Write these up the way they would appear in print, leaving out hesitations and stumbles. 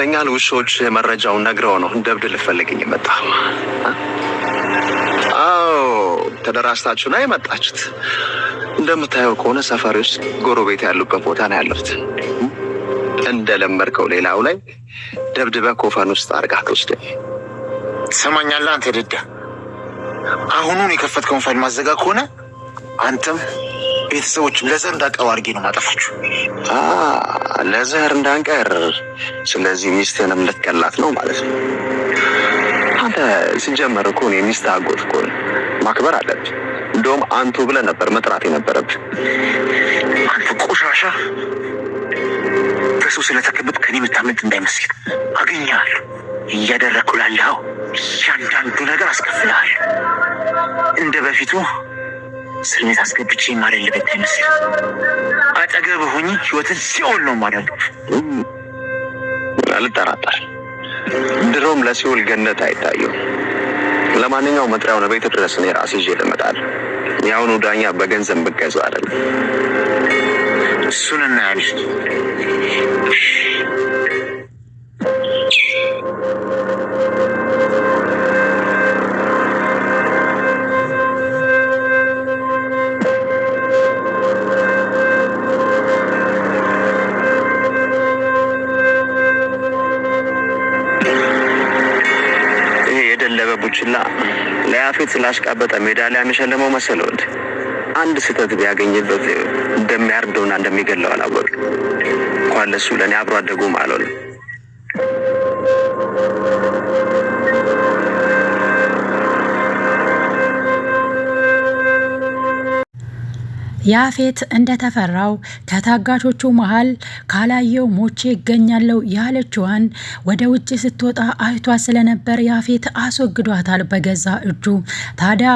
ይመስለኛል ውሾች መረጃውን ነግረው ነው ደብድ ልፈልግኝ መጣ። አዎ ተደራስታችሁ ነው የመጣችሁት። እንደምታየው ከሆነ ሰፈር ውስጥ ጎረቤት ያሉበት ቦታ ነው ያለሁት። እንደለመድከው ሌላው ላይ ደብድበህ ኮፈን ውስጥ አድርጋህ ትወስደኝ። ትሰማኛለህ አንተ ደዳ፣ አሁኑን የከፈትከውን ፋይል ማዘጋ ከሆነ አንተም ቤተሰቦችም ለዘር እንዳቀሩ አድርጌ ነው ማጠፋችሁ። ለዘር እንዳንቀር። ስለዚህ ሚስትህንም ልትገላት ነው ማለት ነው። አንተ ሲጀመር እኮ ነው የሚስት አጎት እኮ ነው፣ ማክበር አለብህ። እንደውም አንቱ ብለህ ነበር መጥራት የነበረብህ። አንተ ቆሻሻ፣ በሰው ስለተከበብ ከኔ የምታመልጥ እንዳይመስል አገኘሃለሁ። እያደረግኩ ላለው እያንዳንዱ ነገር አስከፍልሃል። እንደ በፊቱ እስር ቤት አስገብቼ ማለልበት አይመስል አጠገብ ሆኜ ህይወትን ሲኦል ነው ማደርገው። አልጠራጠር፣ ድሮም ለሲኦል ገነት አይታየው። ለማንኛውም መጥሪያውን ቤት ድረስ እኔ ራሴ ይዤ ልመጣለሁ። የአሁኑ ዳኛ በገንዘብ ብገዛው አይደለም። እሱን እናያለን። ቡችላ ለያፌት ስላሽቃበጠ ሜዳሊያ የሚሸልመው መሰለው እንዴ? አንድ ስህተት ቢያገኝበት እንደሚያርደውና እንደሚገለው አላወቅ። እንኳን ለሱ ለኔ አብሮ አደጉም አልሆነም። ያፌት እንደተፈራው ከታጋቾቹ መሃል ካላየው ሞቼ ይገኛለው ያለችዋን ወደ ውጭ ስትወጣ አይቷ ስለነበር ያፌት አስወግዷታል በገዛ እጁ። ታዲያ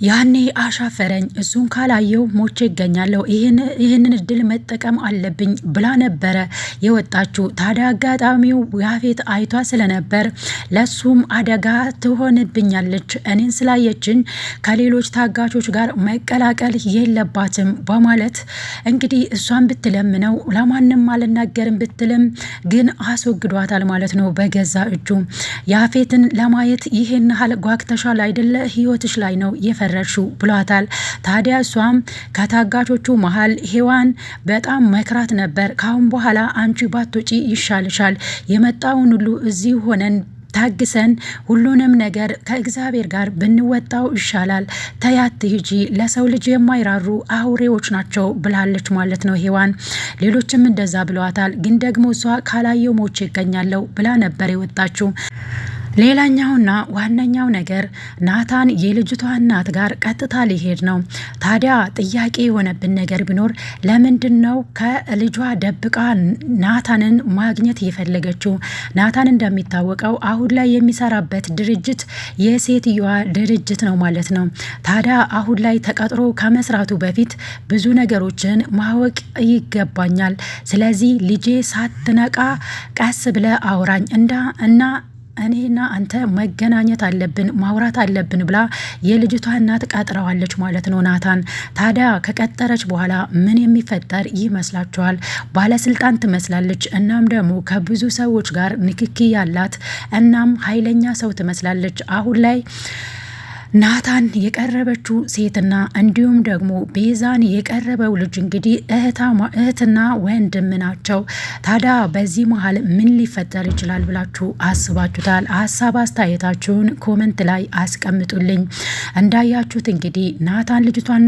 ያኔ አሻፈረኝ፣ እሱን ካላየው ሞቼ ይገኛለው፣ ይህንን እድል መጠቀም አለብኝ ብላ ነበረ የወጣችው። ታዲያ አጋጣሚው ያፌት አይቷ ስለነበር ለሱም አደጋ ትሆንብኛለች፣ እኔን ስላየችን ከሌሎች ታጋቾች ጋር መቀላቀል የለባትም በማለት እንግዲህ እሷን ብትለምነው ለማንም አልናገርም ብትልም ግን አስወግዷታል ማለት ነው በገዛ እጁ። ያፌትን ለማየት ይህን ያህል ጓግተሻል አይደለ? ህይወትሽ ላይ ነው ረሹ ብሏታል። ታዲያ እሷም ከታጋቾቹ መሃል ሔዋን በጣም መክራት ነበር። ካሁን በኋላ አንቺ ባትወጪ ይሻልሻል፣ የመጣውን ሁሉ እዚህ ሆነን ታግሰን ሁሉንም ነገር ከእግዚአብሔር ጋር ብንወጣው ይሻላል፣ ተያት ሂጂ፣ ለሰው ልጅ የማይራሩ አውሬዎች ናቸው ብላለች ማለት ነው ሔዋን። ሌሎችም እንደዛ ብለዋታል። ግን ደግሞ እሷ ካላየው ሞቼ ይገኛለው ብላ ነበር የወጣችው። ሌላኛውና ዋነኛው ነገር ናታን የልጅቷ እናት ጋር ቀጥታ ሊሄድ ነው። ታዲያ ጥያቄ የሆነብን ነገር ቢኖር ለምንድን ነው ከልጇ ደብቃ ናታንን ማግኘት የፈለገችው? ናታን እንደሚታወቀው አሁን ላይ የሚሰራበት ድርጅት የሴትዮዋ ድርጅት ነው ማለት ነው። ታዲያ አሁን ላይ ተቀጥሮ ከመስራቱ በፊት ብዙ ነገሮችን ማወቅ ይገባኛል። ስለዚህ ልጄ ሳትነቃ ቀስ ብለ አውራኝ እና እኔና አንተ መገናኘት አለብን፣ ማውራት አለብን ብላ የልጅቷ እናት ቀጥረዋለች ማለት ነው ናታን። ታዲያ ከቀጠረች በኋላ ምን የሚፈጠር ይመስላችኋል? ባለስልጣን ትመስላለች። እናም ደግሞ ከብዙ ሰዎች ጋር ንክኪ ያላት እናም ኃይለኛ ሰው ትመስላለች። አሁን ላይ ናታን የቀረበችው ሴትና እንዲሁም ደግሞ ቤዛን የቀረበው ልጅ እንግዲህ እህትና ወንድም ናቸው። ታዲያ በዚህ መሀል ምን ሊፈጠር ይችላል ብላችሁ አስባችሁታል? ሀሳብ አስተያየታችሁን ኮመንት ላይ አስቀምጡልኝ። እንዳያችሁት እንግዲህ ናታን ልጅቷን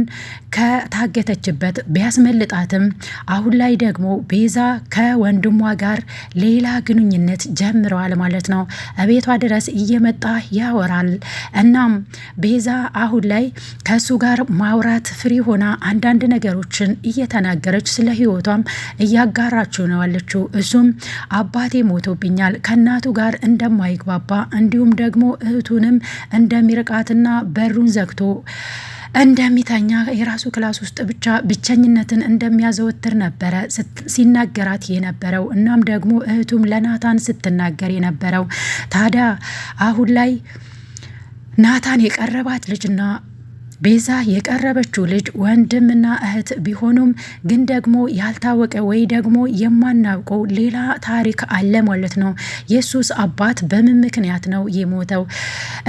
ከታገተችበት ቢያስመልጣትም አሁን ላይ ደግሞ ቤዛ ከወንድሟ ጋር ሌላ ግንኙነት ጀምረዋል ማለት ነው። እቤቷ ድረስ እየመጣ ያወራል። እናም ቤዛ አሁን ላይ ከሱ ጋር ማውራት ፍሪ ሆና አንዳንድ ነገሮችን እየተናገረች ስለ ህይወቷም እያጋራችው ነው ያለችው። እሱም አባቴ ሞቶብኛል፣ ከእናቱ ጋር እንደማይግባባ እንዲሁም ደግሞ እህቱንም እንደሚርቃትና በሩን ዘግቶ እንደሚተኛ የራሱ ክላስ ውስጥ ብቻ ብቸኝነትን እንደሚያዘወትር ነበረ ሲናገራት የነበረው። እናም ደግሞ እህቱም ለናታን ስትናገር የነበረው። ታዲያ አሁን ላይ ናታን የቀረባት ልጅና ቤዛ የቀረበችው ልጅ ወንድምና እህት ቢሆኑም ግን ደግሞ ያልታወቀ ወይ ደግሞ የማናውቀው ሌላ ታሪክ አለ ማለት ነው። የሱስ አባት በምን ምክንያት ነው የሞተው?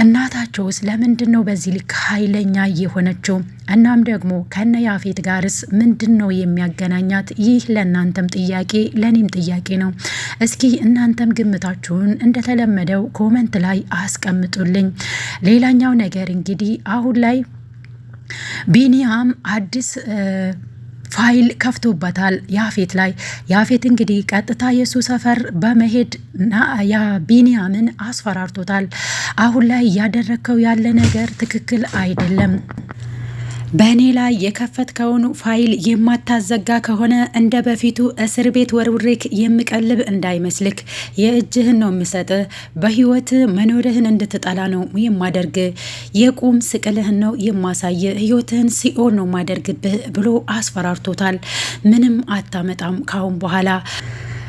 እናታቸውስ ለምንድን ነው በዚህ ልክ ኃይለኛ የሆነችው? እናም ደግሞ ከነ ያፌት ጋርስ ምንድን ነው የሚያገናኛት? ይህ ለእናንተም ጥያቄ ለእኔም ጥያቄ ነው። እስኪ እናንተም ግምታችሁን እንደተለመደው ኮመንት ላይ አስቀምጡልኝ። ሌላኛው ነገር እንግዲህ አሁን ላይ ቢኒያም አዲስ ፋይል ከፍቶበታል ያፌት ላይ። ያፌት እንግዲህ ቀጥታ የሱ ሰፈር በመሄድ ቢኒያምን አስፈራርቶታል። አሁን ላይ እያደረግከው ያለ ነገር ትክክል አይደለም፣ በእኔ ላይ የከፈትከውን ፋይል የማታዘጋ ከሆነ እንደ በፊቱ እስር ቤት ወርውሬክ የምቀልብ እንዳይመስልክ፣ የእጅህን ነው የምሰጥ፣ በህይወት መኖርህን እንድትጠላ ነው የማደርግ፣ የቁም ስቅልህን ነው የማሳይ፣ ህይወትህን ሲኦል ነው ማደርግብህ ብሎ አስፈራርቶታል። ምንም አታመጣም ካሁን በኋላ።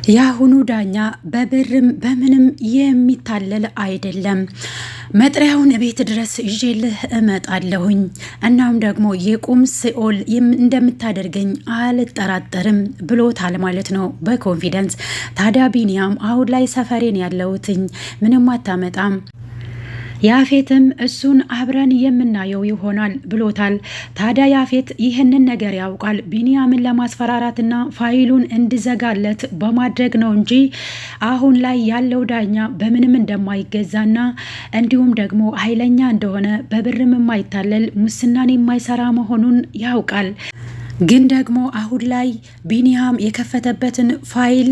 የአሁኑ ዳኛ በብርም በምንም የሚታለል አይደለም። መጥሪያውን ቤት ድረስ ይዤልህ እመጣለሁኝ። እናም ደግሞ የቁም ሲኦል እንደምታደርገኝ አልጠራጠርም ብሎታል ማለት ነው በኮንፊደንስ። ታዲያ ቢኒያም አሁን ላይ ሰፈሬን ያለሁትኝ ምንም አታመጣም፣ ያፌትም እሱን አብረን የምናየው ይሆናል ብሎታል። ታዲያ ያፌት ይህንን ነገር ያውቃል። ቢኒያምን ለማስፈራራትና ፋይሉን እንዲዘጋለት በማድረግ ነው እንጂ አሁን ላይ ያለው ዳኛ በምንም እንደማይገዛና እንዲሁም ደግሞ ኃይለኛ እንደሆነ በብርም የማይታለል ሙስናን የማይሰራ መሆኑን ያውቃል። ግን ደግሞ አሁን ላይ ቢኒያም የከፈተበትን ፋይል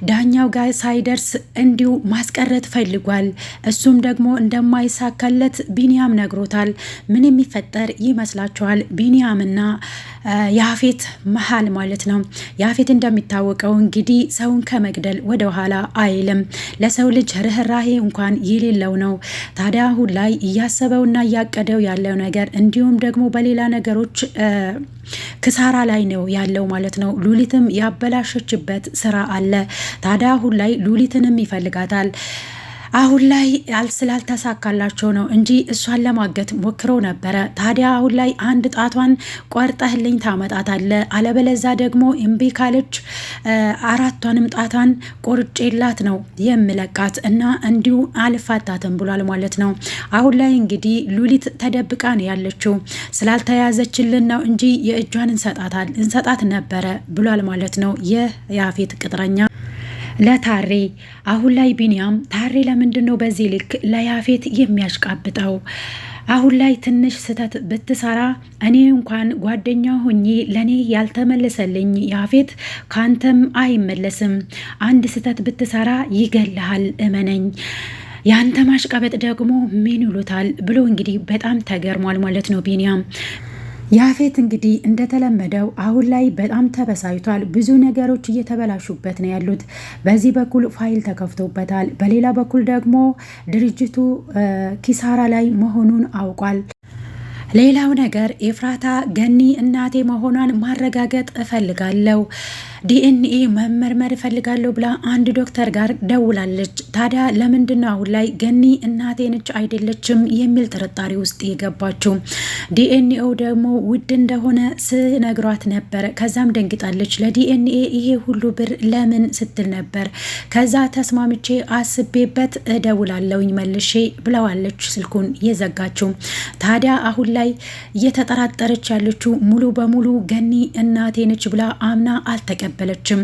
ዳኛው ጋር ሳይደርስ እንዲሁ ማስቀረት ፈልጓል። እሱም ደግሞ እንደማይሳካለት ቢኒያም ነግሮታል። ምን የሚፈጠር ይመስላችኋል ቢኒያምና ያፌት መሀል ማለት ነው? ያፌት እንደሚታወቀው እንግዲህ ሰውን ከመግደል ወደ ኋላ አይልም። ለሰው ልጅ ርህራሄ እንኳን የሌለው ነው። ታዲያ አሁን ላይ እያሰበውና እያቀደው ያለው ነገር እንዲሁም ደግሞ በሌላ ነገሮች ክሳራ ላይ ነው ያለው ማለት ነው። ሉሊትም ያበላሸችበት ስራ አለ። ታዲያ አሁን ላይ ሉሊትንም ይፈልጋታል። አሁን ላይ ስላልተሳካላቸው ነው እንጂ እሷን ለማገት ሞክረው ነበረ። ታዲያ አሁን ላይ አንድ ጣቷን ቆርጠህልኝ ታመጣታለ፣ አለበለዛ ደግሞ እምቢ ካለች አራቷንም ጣቷን ቆርጬላት ነው የምለቃት እና እንዲሁ አልፋታትም ብሏል ማለት ነው። አሁን ላይ እንግዲህ ሉሊት ተደብቃ ነው ያለችው። ስላልተያዘችልን ነው እንጂ የእጇን እንሰጣት ነበረ ብሏል ማለት ነው የያፌት ቅጥረኛ ለታሬ። አሁን ላይ ቢኒያም ታሬ ለምንድን ነው በዚህ ልክ ለያፌት የሚያሽቃብጠው? አሁን ላይ ትንሽ ስህተት ብትሰራ እኔ እንኳን ጓደኛ ሆኜ ለእኔ ያልተመለሰልኝ ያፌት ካንተም አይመለስም። አንድ ስህተት ብትሰራ ይገልሃል፣ እመነኝ። ያንተ ማሽቃበጥ ደግሞ ምን ይሉታል ብሎ እንግዲህ በጣም ተገርሟል ማለት ነው ቢኒያም። ያፌት እንግዲህ እንደተለመደው አሁን ላይ በጣም ተበሳይቷል። ብዙ ነገሮች እየተበላሹበት ነው ያሉት። በዚህ በኩል ፋይል ተከፍቶበታል፣ በሌላ በኩል ደግሞ ድርጅቱ ኪሳራ ላይ መሆኑን አውቋል። ሌላው ነገር ኤፍራታ ገኒ እናቴ መሆኗን ማረጋገጥ እፈልጋለሁ፣ ዲኤንኤ መመርመር እፈልጋለሁ ብላ አንድ ዶክተር ጋር ደውላለች። ታዲያ ለምንድን ነው አሁን ላይ ገኒ እናቴ ነች አይደለችም የሚል ጥርጣሬ ውስጥ የገባችው? ዲኤንኤው ደግሞ ውድ እንደሆነ ስነግሯት ነበር። ከዛም ደንግጣለች። ለዲኤንኤ ይሄ ሁሉ ብር ለምን ስትል ነበር። ከዛ ተስማምቼ አስቤበት እደውላለሁኝ መልሼ ብለዋለች ስልኩን የዘጋችው። ታዲያ አሁን ላይ እየተጠራጠረች ያለችው ሙሉ በሙሉ ገኒ እናቴ ነች ብላ አምና አልተቀበለችም።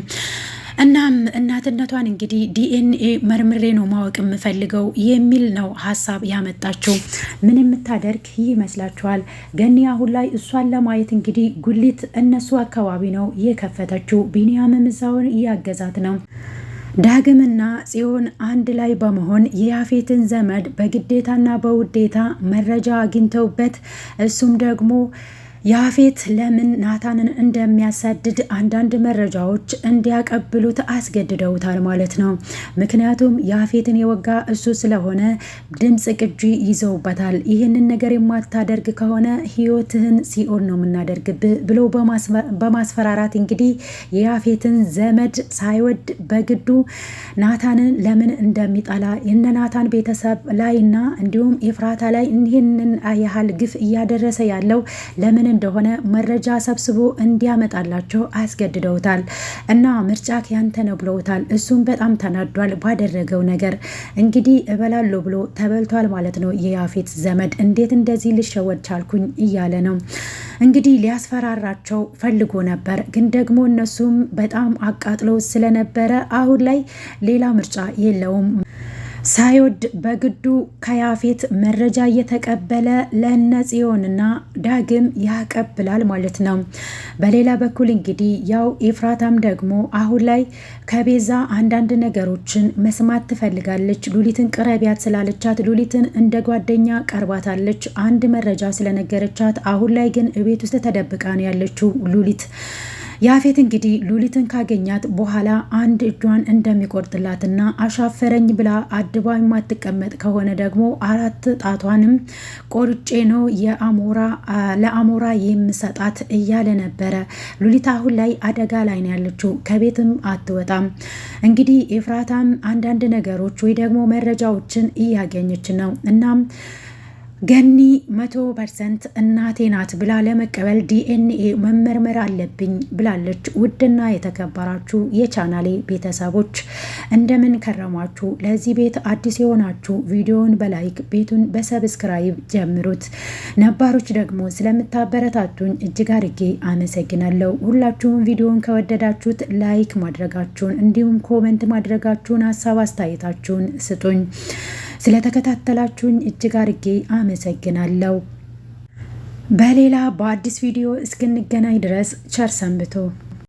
እናም እናትነቷን እንግዲህ ዲኤንኤ መርምሬ ነው ማወቅ የምፈልገው የሚል ነው ሀሳብ ያመጣችው። ምን የምታደርግ ይመስላችኋል? ገኒ አሁን ላይ እሷን ለማየት እንግዲህ ጉሊት እነሱ አካባቢ ነው የከፈተችው። ቢኒያምም እዛውን እያገዛት ነው። ዳግምና ጽዮን አንድ ላይ በመሆን የያፌትን ዘመድ በግዴታና በውዴታ መረጃ አግኝተውበት እሱም ደግሞ ያፌት ለምን ናታንን እንደሚያሳድድ አንዳንድ መረጃዎች እንዲያቀብሉት አስገድደውታል ማለት ነው። ምክንያቱም ያፌትን የወጋ እሱ ስለሆነ ድምፅ ቅጂ ይዘውበታል። ይህንን ነገር የማታደርግ ከሆነ ህይወትህን ሲኦል ነው የምናደርግብህ ብለው በማስፈራራት እንግዲህ የያፌትን ዘመድ ሳይወድ በግዱ ናታንን ለምን እንደሚጠላ የነ ናታን ቤተሰብ ላይና እንዲሁም ኤፍራታ ላይ ይህንን ያህል ግፍ እያደረሰ ያለው ለምን እንደሆነ መረጃ ሰብስቦ እንዲያመጣላቸው አስገድደውታል እና ምርጫ ያንተ ነው ብለውታል። እሱም በጣም ተናዷል ባደረገው ነገር። እንግዲህ እበላለሁ ብሎ ተበልቷል ማለት ነው። የያፌት ዘመድ እንዴት እንደዚህ ልሸወድ ቻልኩኝ እያለ ነው እንግዲህ ሊያስፈራራቸው ፈልጎ ነበር። ግን ደግሞ እነሱም በጣም አቃጥለው ስለነበረ አሁን ላይ ሌላ ምርጫ የለውም። ሳይወድ በግዱ ከያፌት መረጃ እየተቀበለ ለነ ጽዮንና ዳግም ያቀብላል ማለት ነው። በሌላ በኩል እንግዲህ ያው ኤፍራታም ደግሞ አሁን ላይ ከቤዛ አንዳንድ ነገሮችን መስማት ትፈልጋለች። ሉሊትን ቅረቢያት ስላለቻት ሉሊትን እንደ ጓደኛ ቀርባታለች። አንድ መረጃ ስለነገረቻት አሁን ላይ ግን ቤት ውስጥ ተደብቃ ነው ያለችው ሉሊት። ያፌት እንግዲህ ሉሊትን ካገኛት በኋላ አንድ እጇን እንደሚቆርጥላትና አሻፈረኝ ብላ አድባ የማትቀመጥ ከሆነ ደግሞ 4 ጣቷንም ቆርጬ ነው ለአሞራ የምሰጣት እያለ ነበረ። ሉሊት አሁን ላይ አደጋ ላይ ነው ያለችው፣ ከቤትም አትወጣም። እንግዲህ ኤፍራታም አንዳንድ ነገሮች ወይ ደግሞ መረጃዎችን እያገኘች ነው። እናም ገኒ 100% እናቴ ናት ብላ ለመቀበል ዲኤንኤ መመርመር አለብኝ ብላለች። ውድና የተከበራችሁ የቻናሌ ቤተሰቦች እንደምን ከረማችሁ? ለዚህ ቤት አዲስ የሆናችሁ ቪዲዮውን በላይክ ቤቱን በሰብስክራይብ ጀምሩት። ነባሮች ደግሞ ስለምታበረታቱኝ እጅግ አድርጌ አመሰግናለሁ። ሁላችሁም ቪዲዮውን ከወደዳችሁት ላይክ ማድረጋችሁን እንዲሁም ኮመንት ማድረጋችሁን ሀሳብ አስተያየታችሁን ስጡኝ። ስለተከታተላችሁኝ እጅግ አድርጌ አመሰግናለሁ። በሌላ በአዲስ ቪዲዮ እስክንገናኝ ድረስ ቸር ሰንብቱ።